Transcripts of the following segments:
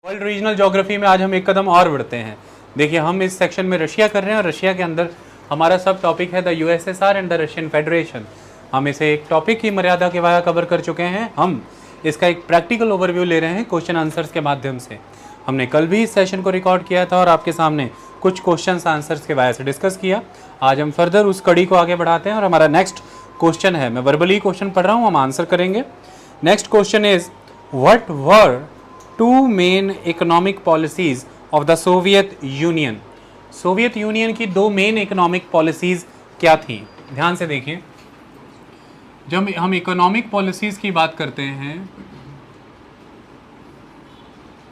World regional geography में आज हम एक कदम और बढ़ते हैं। देखिए, हम इस सेक्शन में रशिया कर रहे हैं और रशिया के अंदर हमारा सब टॉपिक है the USSR and the Russian federation. हम इसे एक टॉपिक की मर्यादा के वाया कवर कर चुके हैं। हम इसका एक प्रैक्टिकल ओवरव्यू ले रहे हैं क्वेश्चन आंसर्स के माध्यम से। हमने कल भी इस सेशन को रिकॉर्ड किया था और आपके सामने कुछ क्वेश्चन आंसर्स के वाया से डिस्कस किया। आज हम फर्दर उस कड़ी को आगे बढ़ाते हैं और हमारा नेक्स्ट क्वेश्चन है, मैं वर्बली क्वेश्चन पढ़ रहा हूँ, हम आंसर करेंगे। Next question is what were two main economic policies of the Soviet Union. Soviet Union की दो मेन इकोनॉमिक पॉलिसीज क्या थी? ध्यान से देखिए, जब हम इकोनॉमिक पॉलिसीज की बात करते हैं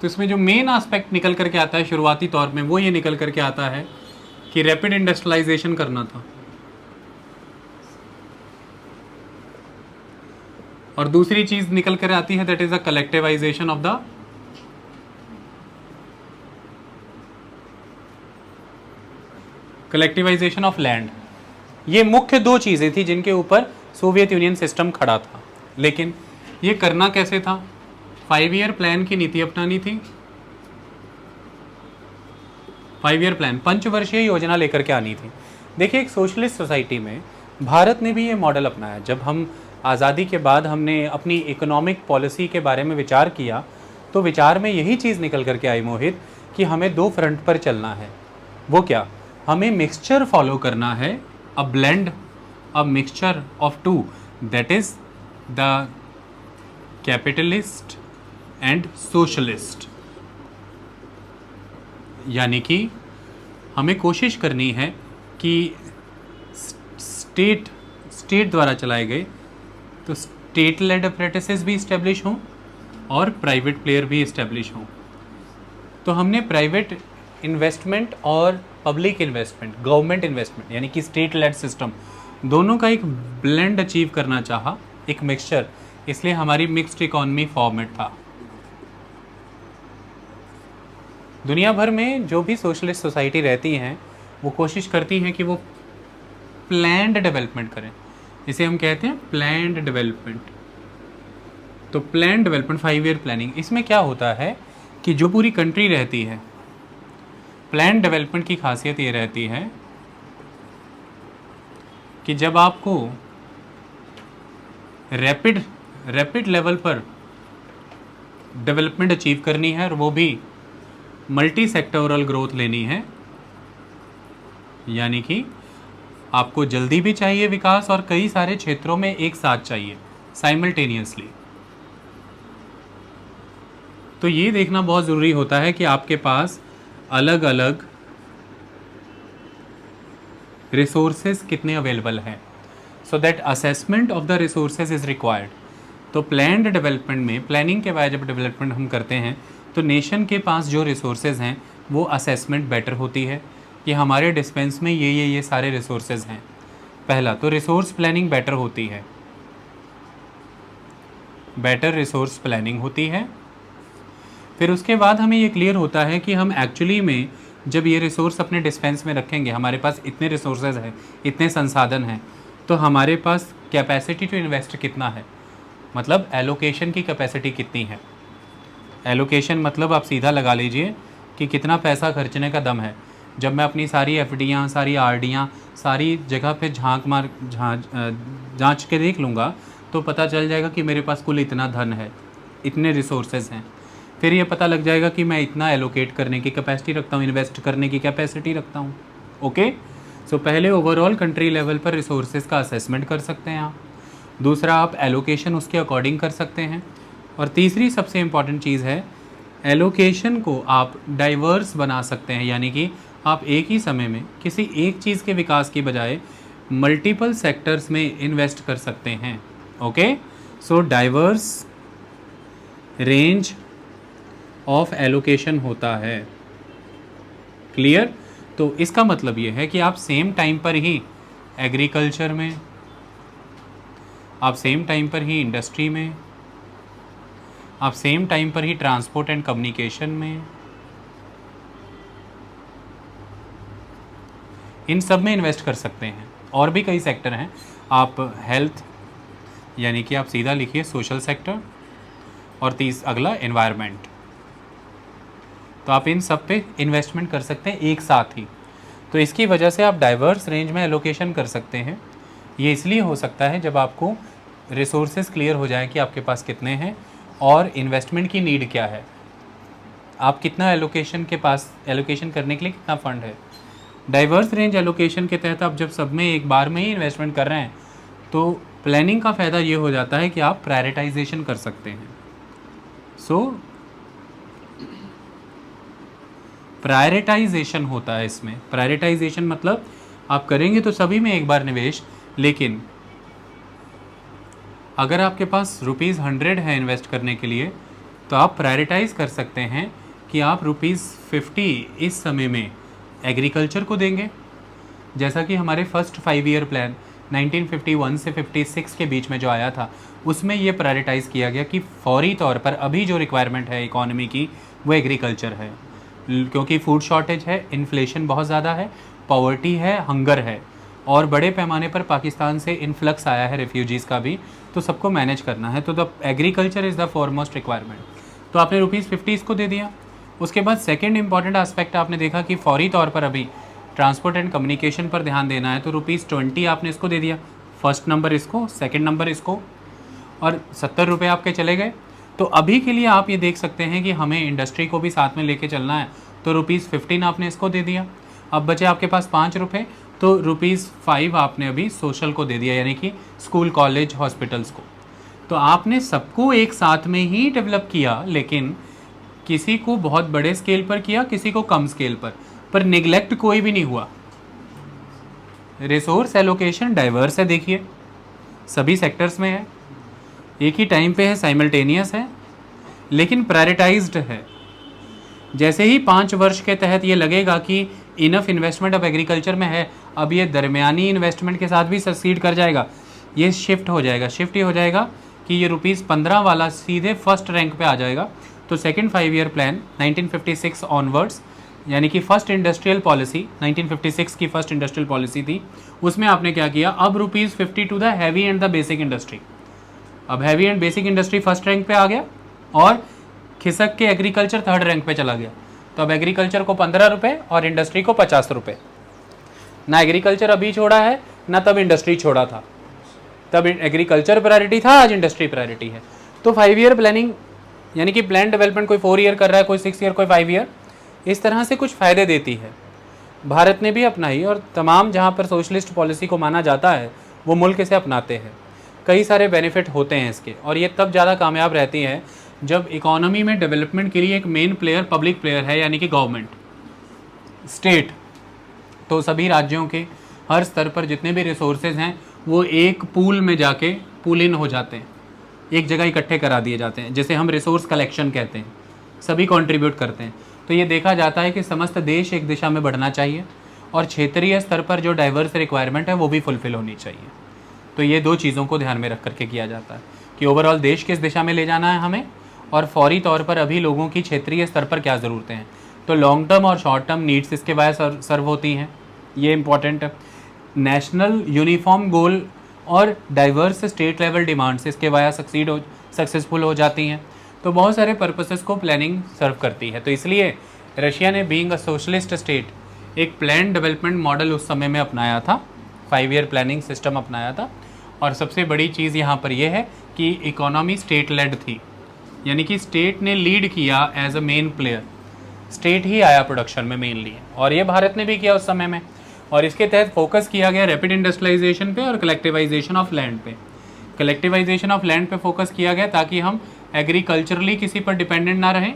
तो इसमें जो मेन एस्पेक्ट निकल करके आता है शुरुआती तौर में, वो ये निकल करके आता है कि रैपिड इंडस्ट्रियलाइजेशन करना था, और दूसरी चीज निकल कर आती है that is the collectivisation of the collectivisation of land. ये मुख्य दो चीजें थी जिनके ऊपर सोवियत यूनियन सिस्टम खड़ा था। लेकिन ये करना कैसे था? 5 ईयर प्लान की नीति अपनानी थी। 5 ईयर प्लान, पंचवर्षीय योजना लेकर के आनी थी। देखिए, एक सोशलिस्ट सोसाइटी में भारत ने भी ये मॉडल अपनाया। जब हम आज़ादी के बाद हमने अपनी इकोनॉमिक पॉलिसी के बारे में विचार किया तो विचार में यही चीज़ निकल करके आई मोहित कि हमें दो फ्रंट पर चलना है। वो क्या? हमें मिक्सचर फॉलो करना है, a blend, a mixture of two, that is the capitalist and socialist. यानी कि हमें कोशिश करनी है कि स्टेट द्वारा चलाए गए तो स्टेट लेड अप्रेंटिसेस भी इस्टेब्लिश हों और प्राइवेट प्लेयर भी इस्टेब्लिश हों। तो हमने प्राइवेट इन्वेस्टमेंट और पब्लिक इन्वेस्टमेंट, गवर्नमेंट इन्वेस्टमेंट यानी कि स्टेट लेड सिस्टम, दोनों का एक ब्लेंड अचीव करना चाहा, एक मिक्सचर। इसलिए हमारी मिक्स्ड इकोनॉमी फॉर्मेट था। दुनिया भर में जो भी सोशलिस्ट सोसाइटी रहती हैं वो कोशिश करती हैं कि वो प्लान्ड डेवलपमेंट करें। इसे हम कहते हैं प्लान्ड डेवलपमेंट। तो प्लान्ड डेवलपमेंट, 5 ईयर प्लानिंग, इसमें क्या होता है कि जो पूरी कंट्री रहती है, प्लान्ड डेवलपमेंट की खासियत ये रहती है कि जब आपको रैपिड लेवल पर डेवलपमेंट अचीव करनी है और वो भी मल्टी सेक्टोरल ग्रोथ लेनी है, यानी कि आपको जल्दी भी चाहिए विकास और कई सारे क्षेत्रों में एक साथ चाहिए साइमल्टेनियसली, तो ये देखना बहुत ज़रूरी होता है कि आपके पास अलग अलग रिसोर्सेज कितने अवेलेबल हैं, so that assessment of the resources is required. तो प्लान्ड डेवलपमेंट में, प्लानिंग के बाद जब डेवलपमेंट हम करते हैं तो नेशन के पास जो रिसोर्सेज हैं वो असेसमेंट बेटर होती है कि हमारे डिस्पेंस में ये सारे रिसोर्सेज हैं। पहला तो रिसोर्स प्लानिंग बेटर होती है, बेटर रिसोर्स प्लानिंग होती है। फिर उसके बाद हमें ये क्लियर होता है कि हम एक्चुअली में जब ये रिसोर्स अपने डिस्पेंस में रखेंगे, हमारे पास इतने रिसोर्सेज हैं, इतने संसाधन हैं, तो हमारे पास कैपेसिटी टू इन्वेस्ट कितना है, मतलब एलोकेशन की कैपेसिटी कितनी है। एलोकेशन मतलब आप सीधा लगा लीजिए कि कितना पैसा खर्चने का दम है। जब मैं अपनी सारी एफडीयाँ, सारी आरडीयाँ, सारी जगह पे जांच के देख लूँगा तो पता चल जाएगा कि मेरे पास कुल इतना धन है, इतने रिसोर्सेज हैं। फिर ये पता लग जाएगा कि मैं इतना एलोकेट करने की कैपेसिटी रखता हूँ, इन्वेस्ट करने की कैपेसिटी रखता हूँ। ओके, सो पहले ओवरऑल कंट्री लेवल पर रिसोर्सेज का असेसमेंट कर सकते हैं आप। दूसरा, आप एलोकेशन उसके अकॉर्डिंग कर सकते हैं। और तीसरी सबसे इम्पॉर्टेंट चीज़ है, एलोकेशन को आप डाइवर्स बना सकते हैं, यानी कि आप एक ही समय में किसी एक चीज़ के विकास की बजाय मल्टीपल सेक्टर्स में इन्वेस्ट कर सकते हैं। Okay, so diverse range of allocation होता है। क्लियर? तो इसका मतलब ये है कि आप सेम टाइम पर ही एग्रीकल्चर में, आप सेम टाइम पर ही इंडस्ट्री में, आप सेम टाइम पर ही ट्रांसपोर्ट एंड कम्युनिकेशन में, इन सब में इन्वेस्ट कर सकते हैं। और भी कई सेक्टर हैं। आप हेल्थ, यानी कि आप सीधा लिखिए सोशल सेक्टर, और अगला एनवायरनमेंट। तो आप इन सब पे इन्वेस्टमेंट कर सकते हैं एक साथ ही। तो इसकी वजह से आप डाइवर्स रेंज में एलोकेशन कर सकते हैं। ये इसलिए हो सकता है जब आपको रिसोर्सेज क्लियर हो जाए कि आपके पास कितने हैं और इन्वेस्टमेंट की नीड क्या है, आप कितना एलोकेशन के पास एलोकेशन करने के लिए कितना फ़ंड है। डाइवर्स रेंज एलोकेशन के तहत आप जब सब में एक बार में ही इन्वेस्टमेंट कर रहे हैं तो प्लानिंग का फ़ायदा ये हो जाता है कि आप प्रायोरिटाइजेशन कर सकते हैं। सो प्रायोरिटाइजेशन होता है इसमें। प्रायोरिटाइजेशन मतलब आप करेंगे तो सभी में एक बार निवेश, लेकिन अगर आपके पास ₹100 है इन्वेस्ट करने के लिए तो आप प्रायोरिटाइज कर सकते हैं कि आप ₹50 इस समय में एग्रीकल्चर को देंगे। जैसा कि हमारे फर्स्ट 5 ईयर प्लान 1951 से 56 के बीच में जो आया था उसमें ये प्रायोरिटाइज़ किया गया कि फौरी तौर पर अभी जो रिक्वायरमेंट है इकोनॉमी की वो एग्रीकल्चर है, क्योंकि फूड शॉर्टेज है, इन्फ्लेशन बहुत ज़्यादा है, पॉवर्टी है, हंगर है और बड़े पैमाने पर पाकिस्तान से इन्फ्लक्स आया है रेफ्यूजीज़ का भी, तो सबको मैनेज करना है। तो the agriculture is the foremost requirement. तो आपने ₹50 इसको दे दिया। उसके बाद सेकेंड इंपॉर्टेंट एस्पेक्ट आपने देखा कि फौरी तौर पर अभी ट्रांसपोर्ट एंड कम्युनिकेशन पर ध्यान देना है, तो ₹20 आपने इसको दे दिया। फर्स्ट नंबर इसको, सेकंड नंबर इसको, और ₹70 आपके चले गए। तो अभी के लिए आप ये देख सकते हैं कि हमें इंडस्ट्री को भी साथ में लेके चलना है, तो ₹15 आपने इसको दे दिया। अब बचे आपके पास ₹5, तो ₹5 आपने अभी सोशल को दे दिया, यानी कि स्कूल, कॉलेज, हॉस्पिटल्स को। तो आपने सबको एक साथ में ही डेवलप किया, लेकिन किसी को बहुत बड़े स्केल पर किया, किसी को कम स्केल पर निगलेक्ट कोई भी नहीं हुआ। रिसोर्स एलोकेशन डाइवर्स है, देखिए सभी सेक्टर्स में है, एक ही टाइम पे है, साइमल्टेनियस है, लेकिन प्रायोरिटाइज्ड है। जैसे ही 5 वर्ष के तहत ये लगेगा कि इनफ इन्वेस्टमेंट अब एग्रीकल्चर में है, अब ये दरमियानी इन्वेस्टमेंट के साथ भी सक्सीड कर जाएगा, ये शिफ्ट ही हो जाएगा कि ये ₹15 वाला सीधे फर्स्ट रैंक पे आ जाएगा। तो सेकंड 5 ईयर प्लान 1956 ऑनवर्ड्स, यानी कि फर्स्ट इंडस्ट्रियल पॉलिसी 1956 की फर्स्ट इंडस्ट्रियल पॉलिसी थी, उसमें आपने क्या किया, अब ₹50 to the heavy and the basic industry. अब heavy and basic industry first rank पे आ गया और खिसक के एग्रीकल्चर थर्ड रैंक पे चला गया। तो अब एग्रीकल्चर को ₹15 और इंडस्ट्री को ₹50। ना एग्रीकल्चर अभी छोड़ा है ना तब इंडस्ट्री छोड़ा था, तब एग्रीकल्चर प्रायोरिटी था, आज इंडस्ट्री प्रायोरिटी है। तो 5 ईयर प्लानिंग यानी कि प्लान डेवलपमेंट कोई 4 ईयर कर रहा है, कोई 6 ईयर, कोई 5 ईयर, इस तरह से कुछ फ़ायदे देती है। भारत ने भी अपनाई और तमाम जहाँ पर सोशलिस्ट पॉलिसी को माना जाता है वो मुल्क इसे अपनाते हैं। कई सारे बेनिफिट होते हैं इसके, और ये तब ज़्यादा कामयाब रहती है जब इकोनॉमी में डेवलपमेंट के लिए एक मेन प्लेयर पब्लिक प्लेयर है, यानी कि गवर्नमेंट, स्टेट। तो सभी राज्यों के हर स्तर पर जितने भी रिसोर्सेज हैं वो एक पूल में जाके पूल इन हो जाते हैं, एक जगह इकट्ठे करा दिए जाते हैं, जिसे हम रिसोर्स कलेक्शन कहते हैं। सभी कंट्रीब्यूट करते हैं। तो ये देखा जाता है कि समस्त देश एक दिशा में बढ़ना चाहिए और क्षेत्रीय स्तर पर जो डाइवर्स रिक्वायरमेंट है वो भी फुलफिल होनी चाहिए। तो ये 2 चीज़ों को ध्यान में रख करके किया जाता है कि ओवरऑल देश किस दिशा में ले जाना है हमें, और फौरी तौर पर अभी लोगों की क्षेत्रीय स्तर पर क्या ज़रूरतें हैं। तो लॉन्ग टर्म और शॉर्ट टर्म नीड्स इसके वाया सर्व होती हैं, ये इंपॉर्टेंट है। नेशनल यूनिफॉर्म गोल और डाइवर्स स्टेट लेवल डिमांड्स इसके वाया सक्सेसफुल हो जाती हैं। तो बहुत सारे पर्पसेस को प्लानिंग सर्व करती है। तो इसलिए रशिया ने बीइंग अ सोशलिस्ट स्टेट एक प्लान डेवलपमेंट मॉडल उस समय में अपनाया था, 5 ईयर प्लानिंग सिस्टम अपनाया था। और सबसे बड़ी चीज़ यहाँ पर यह है कि इकोनॉमी स्टेट लेड थी, यानी कि स्टेट ने लीड किया as a main player, state ही आया प्रोडक्शन में मेनली, और ये भारत ने भी किया उस समय में। और इसके तहत फोकस किया गया रैपिड इंडस्ट्रियलाइजेशन पे और कलेक्टिवाइजेशन ऑफ लैंड पे। कलेक्टिवाइजेशन ऑफ लैंड पे फोकस किया गया ताकि हम एग्रीकल्चरली किसी पर डिपेंडेंट ना रहें,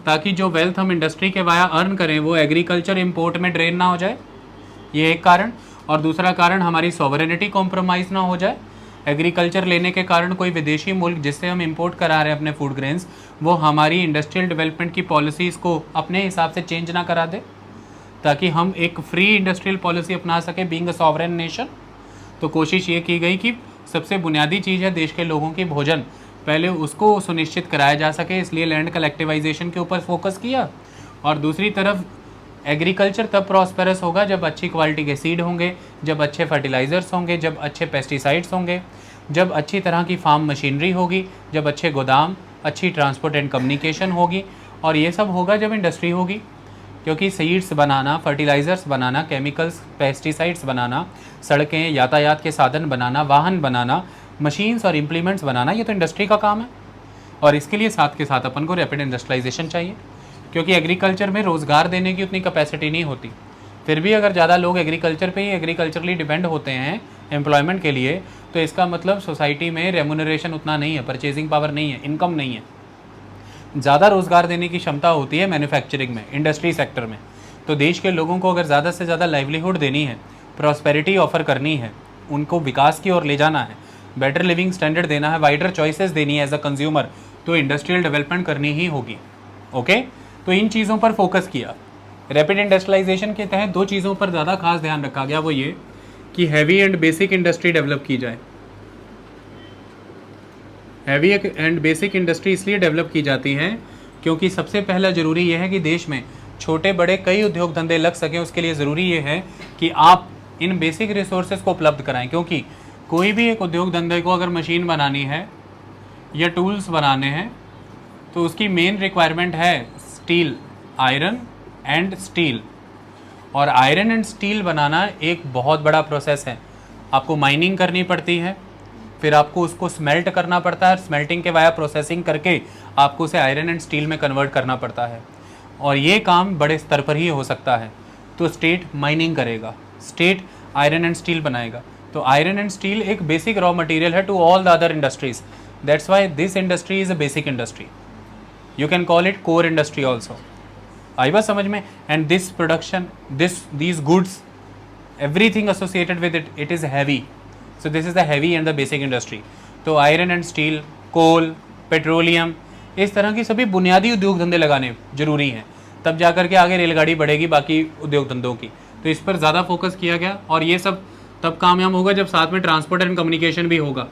ताकि जो वेल्थ हम इंडस्ट्री के वाया अर्न करें वो एग्रीकल्चर इंपोर्ट में ड्रेन ना हो जाए, ये एक कारण। और दूसरा कारण हमारी सॉवरेनिटी कॉम्प्रोमाइज़ ना हो जाए। एग्रीकल्चर लेने के कारण कोई विदेशी मुल्क जिससे हम इंपोर्ट करा रहे हैं अपने फूड ग्रेन्स, वो हमारी इंडस्ट्रियल डेवलपमेंट की पॉलिसीज़ को अपने हिसाब से चेंज ना करा दे, ताकि हम एक फ्री इंडस्ट्रियल पॉलिसी अपना सके बीइंग अ सॉवरेन नेशन। तो कोशिश ये की गई कि सबसे बुनियादी चीज़ है देश के लोगों की भोजन, पहले उसको सुनिश्चित कराया जा सके, इसलिए लैंड कलेक्टिवाइजेशन के ऊपर फोकस किया। और दूसरी तरफ एग्रीकल्चर तब प्रॉस्पेरस होगा जब अच्छी क्वालिटी के सीड होंगे, जब अच्छे फर्टिलाइज़र्स होंगे, जब अच्छे पेस्टिसाइड्स होंगे, जब अच्छी तरह की फार्म मशीनरी होगी, जब अच्छे गोदाम, अच्छी ट्रांसपोर्ट एंड कम्युनिकेशन होगी, और ये सब होगा जब इंडस्ट्री होगी, क्योंकि सीड्स बनाना, फर्टिलाइज़र्स बनाना, केमिकल्स, पेस्टिसाइड्स बनाना, सड़कें, यातायात के साधन बनाना, वाहन बनाना, मशीन्स और इम्प्लीमेंट्स बनाना, ये तो इंडस्ट्री का काम है। और इसके लिए साथ के साथ अपन को रैपिड इंडस्ट्रियलाइजेशन चाहिए, क्योंकि एग्रीकल्चर में रोज़गार देने की उतनी कैपेसिटी नहीं होती। फिर भी अगर ज़्यादा लोग एग्रीकल्चर पे ही एग्रीकल्चरली डिपेंड होते हैं एम्प्लॉयमेंट के लिए, तो इसका मतलब सोसाइटी में रेमुनरेशन उतना नहीं है, परचेजिंग पावर नहीं है, इनकम नहीं है। ज़्यादा रोज़गार देने की क्षमता होती है मैन्युफैक्चरिंग में, इंडस्ट्री सेक्टर में। तो देश के लोगों को अगर ज़्यादा से ज़्यादा लाइवलीहुड देनी है, प्रॉस्पेरिटी ऑफर करनी है, उनको विकास की ओर ले जाना है, बेटर लिविंग स्टैंडर्ड देना है, वाइडर चॉइसेस देनी है एज अ कंज्यूमर, तो इंडस्ट्रियल डेवलपमेंट करनी ही होगी। ओके, तो इन चीज़ों पर फोकस किया। रैपिड इंडस्ट्रियलाइजेशन के तहत दो चीज़ों पर ज़्यादा खास ध्यान रखा गया, वो ये कि heavy and basic industry develop की जाए। हैवी एंड बेसिक इंडस्ट्री इसलिए डेवलप की जाती हैं क्योंकि सबसे पहला ज़रूरी यह है कि देश में छोटे बड़े कई उद्योग धंधे लग सकें। उसके लिए ज़रूरी ये है कि आप इन बेसिक रिसोर्सेज को उपलब्ध कराएं, क्योंकि कोई भी एक उद्योग धंधे को अगर मशीन बनानी है या टूल्स बनाने हैं तो उसकी मेन रिक्वायरमेंट है स्टील, आयरन एंड स्टील। और आयरन एंड स्टील बनाना एक बहुत बड़ा प्रोसेस है। आपको माइनिंग करनी पड़ती है, फिर आपको उसको स्मेल्ट करना पड़ता है, स्मेल्टिंग के वाया प्रोसेसिंग करके आपको उसे आयरन एंड स्टील में कन्वर्ट करना पड़ता है। और ये काम बड़े स्तर पर ही हो सकता है। तो स्टेट माइनिंग करेगा, स्टेट आयरन एंड स्टील बनाएगा। तो आयरन एंड स्टील एक बेसिक रॉ मटेरियल है to all the other industries. That's why this industry is a basic industry. You can call it core industry also. आई बात समझ में? And this production, these goods, everything associated with it, it is heavy. So this is the heavy and the basic industry. तो iron and steel, coal, petroleum, इस तरह की सभी बुनियादी उद्योग धंधे लगाने जरूरी हैं, तब जाकर के आगे रेलगाड़ी बढ़ेगी बाकी उद्योग धंधों की। तो इस पर ज़्यादा फोकस किया गया और ये सब तब कामयाब होगा जब साथ में ट्रांसपोर्ट एंड कम्युनिकेशन भी होगा।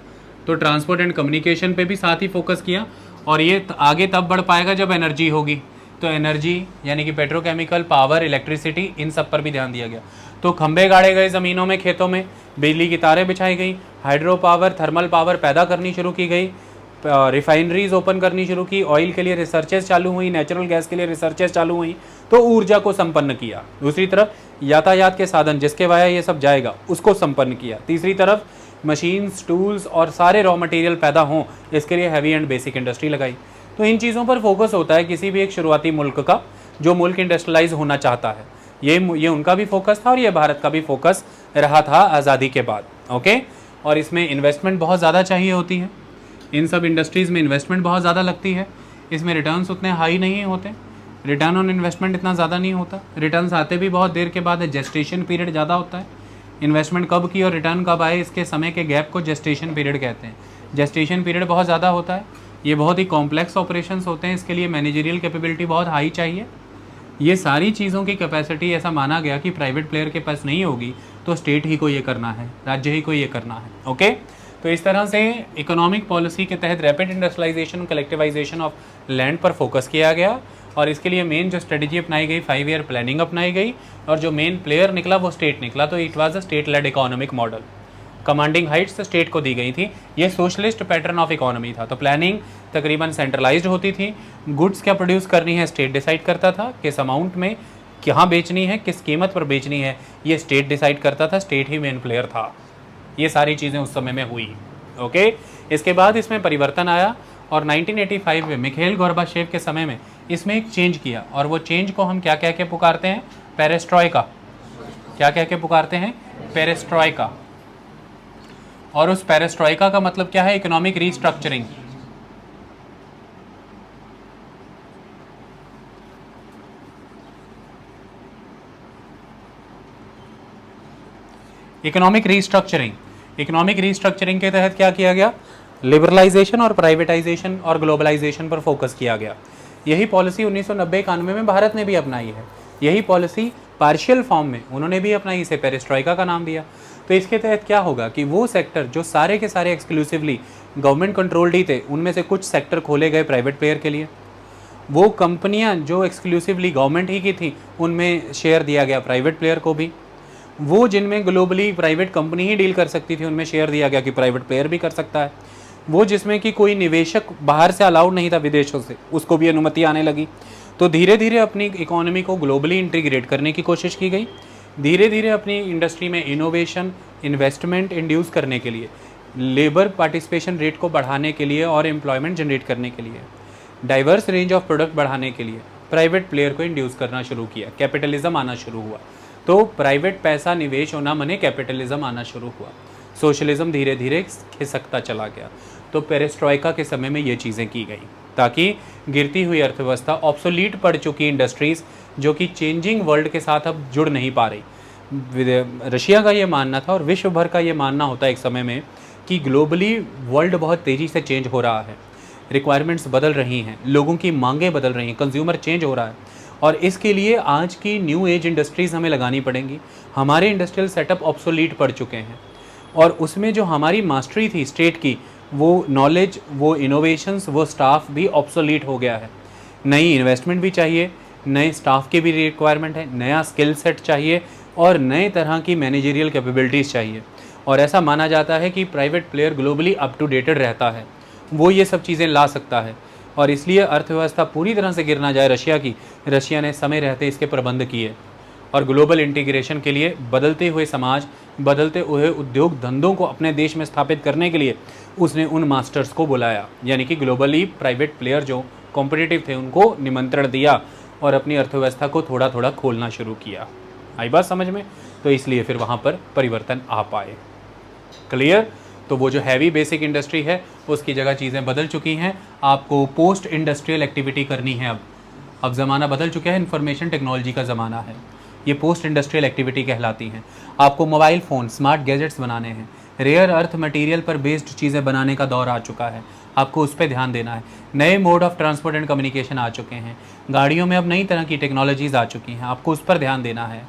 तो ट्रांसपोर्ट एंड कम्युनिकेशन पे भी साथ ही फोकस किया। और ये आगे तब बढ़ पाएगा जब एनर्जी होगी। तो एनर्जी यानी कि पेट्रोकेमिकल, पावर, इलेक्ट्रिसिटी, इन सब पर भी ध्यान दिया गया। तो खंभे गाड़े गए ज़मीनों में, खेतों में, बिजली की तारें बिछाई गई, हाइड्रो पावर, थर्मल पावर पैदा करनी शुरू की गई, रिफाइनरीज ओपन करनी शुरू की, ऑयल के लिए रिसर्चेस चालू हुई, नेचुरल गैस के लिए रिसर्चेस चालू हुई, तो ऊर्जा को संपन्न किया। दूसरी तरफ यातायात के साधन जिसके वाया ये सब जाएगा उसको संपन्न किया। तीसरी तरफ मशीन्स, टूल्स और सारे रॉ मटेरियल पैदा हों, इसके लिए हैवी एंड बेसिक इंडस्ट्री लगाई। तो इन चीज़ों पर फोकस होता है किसी भी एक शुरुआती मुल्क का, जो मुल्क इंडस्ट्रियलाइज होना चाहता है। ये उनका भी फोकस था और ये भारत का भी फोकस रहा था आज़ादी के बाद। ओके, और इसमें इन्वेस्टमेंट बहुत ज़्यादा चाहिए होती है। इन सब इंडस्ट्रीज़ में इन्वेस्टमेंट बहुत ज़्यादा लगती है। इसमें रिटर्न्स उतने हाई नहीं होते, रिटर्न ऑन इन्वेस्टमेंट इतना ज़्यादा नहीं होता। रिटर्न्स आते भी बहुत देर के बाद है, जेस्टेशन पीरियड ज़्यादा होता है। इन्वेस्टमेंट कब की और रिटर्न कब आए, इसके समय के गैप को जेस्टेशन पीरियड कहते हैं। जेस्टेशन पीरियड बहुत ज़्यादा होता है। ये बहुत ही कॉम्प्लेक्स ऑपरेशंस होते हैं, इसके लिए मैनेजरियल कैपेबिलिटी बहुत हाई चाहिए। ये सारी चीज़ों की कैपेसिटी ऐसा माना गया कि प्राइवेट प्लेयर के पास नहीं होगी, तो स्टेट ही को ये करना है, राज्य ही को ये करना है। ओके, तो इस तरह से इकोनॉमिक पॉलिसी के तहत rapid industrialisation, collectivisation of land पर फोकस किया गया। और इसके लिए मेन जो स्ट्रेटजी अपनाई गई, 5 ईयर प्लानिंग अपनाई गई, और जो मेन प्लेयर निकला वो स्टेट निकला। तो it was a state lead economic model. Commanding Heights state को दी गई थी। ये सोशलिस्ट पैटर्न ऑफ इकोनॉमी था। तो प्लानिंग तकरीबन सेंट्रलाइज्ड होती थी। गुड्स क्या प्रोड्यूस करनी है स्टेट डिसाइड करता था, किस अमाउंट में कहाँ बेचनी है, किस कीमत पर बेचनी है, ये स्टेट डिसाइड करता था। स्टेट ही मेन प्लेयर था। ये सारी चीज़ें उस समय में हुई। ओके, इसके बाद इसमें परिवर्तन आया और 1985 में मिखाइल गोर्बाचेव के समय में इसमें एक चेंज किया। और वो चेंज को हम क्या कह के पुकारते हैं? पेरेस्ट्रॉइका। क्या कह के पुकारते हैं? पेरेस्ट्रॉइका। और उस पेरेस्ट्रॉइका का मतलब क्या है? Economic restructuring. Economic restructuring. Economic restructuring के तहत क्या किया गया? लिबरलाइजेशन और प्राइवेटाइजेशन और ग्लोबलाइजेशन पर फोकस किया गया। यही पॉलिसी 1990-91 में भारत ने भी अपनाई है। यही पॉलिसी पार्शियल फॉर्म में उन्होंने भी अपनाई, इसे पेरेस्ट्रॉइका का नाम दिया। तो इसके तहत क्या होगा कि वो सेक्टर जो सारे के सारे एक्सक्लूसिवली गवर्नमेंट कंट्रोल्ड ही थे, उनमें से कुछ सेक्टर खोले गए प्राइवेट प्लेयर के लिए। वो कंपनियां जो एक्सक्लूसिवली गवर्नमेंट ही की थी, उनमें शेयर दिया गया प्राइवेट प्लेयर को भी। वो जिनमें ग्लोबली प्राइवेट कंपनी ही डील कर सकती थी, उनमें शेयर दिया गया कि प्राइवेट प्लेयर भी कर सकता है। वो जिसमें कि कोई निवेशक बाहर से अलाउड नहीं था विदेशों से, उसको भी अनुमति आने लगी। तो धीरे धीरे अपनी इकोनॉमी को ग्लोबली इंटीग्रेट करने की कोशिश की गई। धीरे धीरे अपनी इंडस्ट्री में इनोवेशन, इन्वेस्टमेंट इंड्यूस करने के लिए, लेबर पार्टिसिपेशन रेट को बढ़ाने के लिए और एम्प्लॉयमेंट जनरेट करने के लिए, डाइवर्स रेंज ऑफ प्रोडक्ट बढ़ाने के लिए प्राइवेट प्लेयर को इंड्यूस करना शुरू किया। कैपिटलिज्म आना शुरू हुआ। तो प्राइवेट पैसा निवेश होना मने कैपिटलिज्म आना शुरू हुआ। सोशलिज्म धीरे धीरे खिसकता चला गया। तो पेरेस्ट्रॉइका के समय में ये चीज़ें की गई ताकि गिरती हुई अर्थव्यवस्था, ऑब्सोलीट पड़ चुकी इंडस्ट्रीज़ जो कि चेंजिंग वर्ल्ड के साथ अब जुड़ नहीं पा रही। रशिया का ये मानना था और विश्व भर का ये मानना होता है एक समय में कि ग्लोबली वर्ल्ड बहुत तेज़ी से चेंज हो रहा है, रिक्वायरमेंट्स बदल रही हैं, लोगों की मांगें बदल रही हैं, कंज्यूमर चेंज हो रहा है और इसके लिए आज की न्यू एज इंडस्ट्रीज़ हमें लगानी पड़ेंगी। हमारे इंडस्ट्रियल सेटअप ऑब्सोलीट पड़ चुके हैं और उसमें जो हमारी मास्टरी थी स्टेट की, वो नॉलेज, वो इनोवेशंस, वो स्टाफ भी ऑब्सोलीट हो गया है। नई इन्वेस्टमेंट भी चाहिए, नए स्टाफ की भी रिक्वायरमेंट है, नया स्किल सेट चाहिए और नए तरह की मैनेजरियल कैपेबिलिटीज़ चाहिए। और ऐसा माना जाता है कि private player globally up to dated रहता है, वो ये सब चीज़ें ला सकता है और इसलिए अर्थव्यवस्था पूरी तरह से गिर ना जाए रशिया की, रशिया ने समय रहते इसके प्रबंध किए और ग्लोबल इंटीग्रेशन के लिए, बदलते हुए समाज, बदलते हुए उद्योग धंधों को अपने देश में स्थापित करने के लिए उसने उन मास्टर्स को बुलाया, यानी कि ग्लोबली प्राइवेट प्लेयर जो कॉम्पिटिटिव थे उनको निमंत्रण दिया और अपनी अर्थव्यवस्था को थोड़ा थोड़ा खोलना शुरू किया। आई बात समझ में? तो इसलिए फिर वहाँ पर परिवर्तन आ पाए। क्लियर? तो वो जो हैवी बेसिक इंडस्ट्री है उसकी जगह चीज़ें बदल चुकी हैं। आपको पोस्ट इंडस्ट्रियल एक्टिविटी करनी है। अब ज़माना बदल चुका है, इंफॉर्मेशन टेक्नोलॉजी का ज़माना है, ये पोस्ट इंडस्ट्रियल एक्टिविटी कहलाती हैं। आपको मोबाइल फ़ोन, स्मार्ट गैजेट्स बनाने हैं, रेयर अर्थ मटेरियल पर बेस्ड चीज़ें बनाने का दौर आ चुका है, आपको उस पर ध्यान देना है। नए mode of transport and communication आ चुके हैं, गाड़ियों में अब नई तरह की टेक्नोलॉजीज़ आ चुकी हैं, आपको उस पर ध्यान देना है।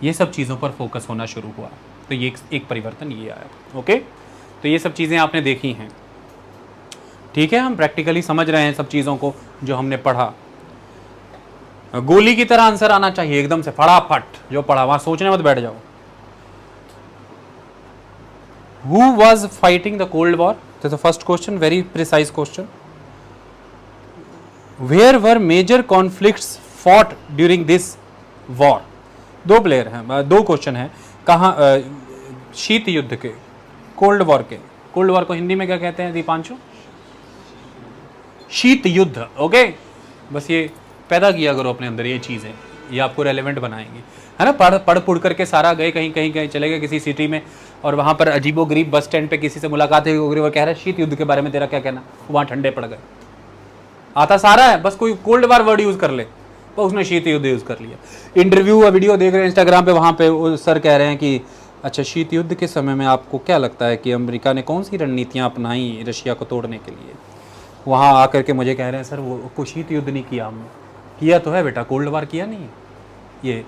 ये सब चीज़ों पर फोकस होना शुरू हुआ, तो ये एक परिवर्तन ये आया। ओके, तो ये सब चीज़ें आपने देखी हैं, ठीक है। हम प्रैक्टिकली समझ रहे हैं सब चीज़ों को जो हमने पढ़ा। गोली की तरह आंसर आना चाहिए एकदम से, फटाफट जो पढ़ा वहां सोचने मत बैठ जाओ। Who was fighting the Cold War? That's the first question, very precise question. Where were major conflicts fought during this war? दो प्लेयर हैं, दो क्वेश्चन हैं। कहाँ शीत युद्ध के, कोल्ड वॉर के। कोल्ड वॉर को हिंदी में क्या कहते हैं दीपांशु? शीत युद्ध। ओके, बस ये पैदा किया करो अपने अंदर ये चीज़ें, ये आपको रेलेवेंट बनाएंगी, है ना। पढ़ पुढ़ करके सारा गए कहीं चले गए किसी सिटी में और वहाँ पर अजीबो गरीब बस स्टैंड पे किसी से मुलाकात हुई, वो कह रहा है शीत युद्ध के बारे में तेरा क्या कहना, वहाँ ठंडे पड़ गए। आता सारा है, बस कोई कोल्ड वार वर्ड यूज़ कर ले, तो उसने शीत युद्ध यूज़ कर लिया। इंटरव्यू वीडियो देख रहे हैं इंस्टाग्राम पे, वहाँ पे सर कह रहे हैं कि अच्छा शीत युद्ध के समय में आपको क्या लगता है कि अमेरिका ने कौन सी रणनीतियाँ अपनाई रशिया को तोड़ने के लिए। वहाँ आकर के मुझे कह रहे हैं सर वो शीत युद्ध नहीं किया हमने। किया तो है बेटा, कोल्ड वार किया नहीं है। ये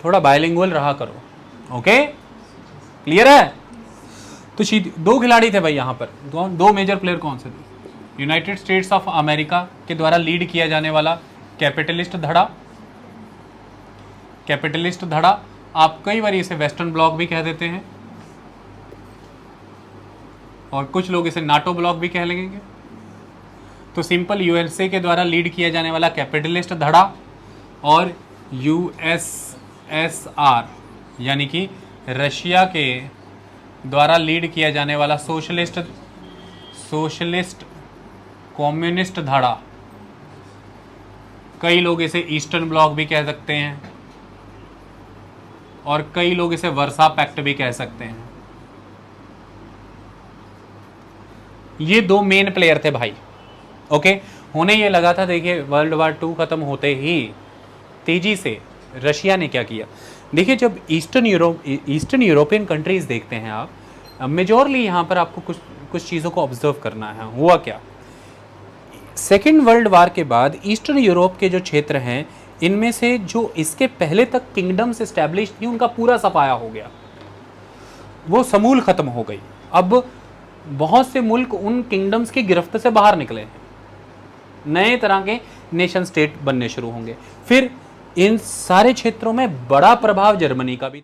थोड़ा बायलिंगुअल रहा करो। ओके, क्लियर है? तो दो खिलाड़ी थे भाई यहाँ पर, दो मेजर प्लेयर कौन से थे? यूनाइटेड स्टेट्स ऑफ अमेरिका के द्वारा लीड किया जाने वाला कैपिटलिस्ट धड़ा, आप कई बार इसे वेस्टर्न ब्लॉक भी कह देते हैं और कुछ लोग इसे नाटो ब्लॉक भी कह लेंगे। तो सिंपल यूएसए के द्वारा लीड किया जाने वाला कैपिटलिस्ट धड़ा और यूएसएसआर यानी कि रशिया के द्वारा लीड किया जाने वाला सोशलिस्ट कम्युनिस्ट धड़ा, कई लोग इसे ईस्टर्न ब्लॉक भी कह सकते हैं और कई लोग इसे वर्सा पैक्ट भी कह सकते हैं। ये दो मेन प्लेयर थे भाई। ओके, होने ये लगा था, देखिए वर्ल्ड वार 2 खत्म होते ही तेजी से रशिया ने क्या किया। देखिए जब ईस्टर्न यूरोपियन कंट्रीज देखते हैं आप, मेजॉरली यहाँ पर आपको कुछ चीज़ों को ऑब्जर्व करना है। हुआ क्या, सेकेंड वर्ल्ड वार के बाद ईस्टर्न यूरोप के जो क्षेत्र हैं, इनमें से जो इसके पहले तक किंगडम्स एस्टैब्लिश थी उनका पूरा सफाया हो गया, वो समूल खत्म हो गई। अब बहुत से मुल्क उन किंगडम्स की गिरफ्त से बाहर निकले हैं, नए तरह के नेशन स्टेट बनने शुरू होंगे। फिर इन सारे क्षेत्रों में बड़ा प्रभाव जर्मनी का भी